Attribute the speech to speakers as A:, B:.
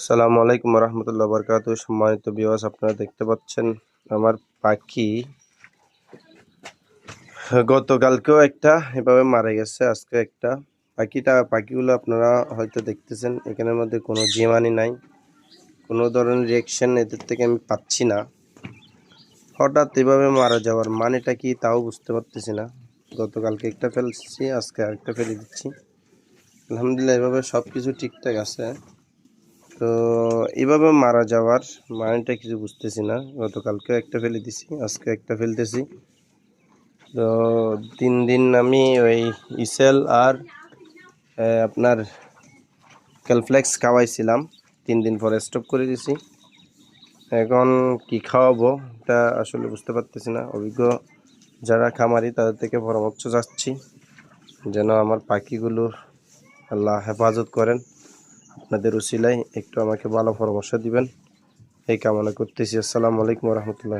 A: আসসালামু আলাইকুম রহমতুল্লাহ বারকাতুহু। সম্মানিত ভিউয়ার্স, আপনারা দেখতে পাচ্ছেন আমার পাখি গতকালকেও একটা এভাবে মারা গেছে, আজকে একটা। পাখিগুলো আপনারা হয়তো দেখতেছেন, এখানের মধ্যে কোনো জীবাণু নাই, কোনো ধরনের রিয়াকশন এদের থেকে আমি পাচ্ছি না। হঠাৎ এভাবে মারা যাওয়ার মানেটা কি তাও বুঝতে পারতেছি না। গতকালকে একটা ফেলছি, আজকে আরেকটা ফেলে দিচ্ছি। আলহামদুলিল্লাহ এভাবে সব কিছু ঠিকঠাক আছে। তো এভাবে মারা যাওয়ার মানেটা কিছু বুঝতেছি না। গতকালকে একটা ফেলে দিছি, আজকে একটা ফেলতেছি। তো 3 দিন আমি ওই ইসেল আর আপনার ক্যালফ্লেক্স খাওয়াইছিলাম, 3 দিন পরে স্টপ করে দিছি। এখন কি খাওয়াবো এটা আসলে বুঝতে পারতেছি না। অভিজ্ঞ যারা খামারি তাদের থেকে পরামর্শ চাচ্ছি, যেন আমার পাখিগুলোর আল্লাহ হেফাজত করেন। আপনাদের উসিলায় একটু আমাকে ভালো পরামর্শ দিবেন, এই কামনা করতেছি। আসসালামু আলাইকুম রহমতুল্লাহ।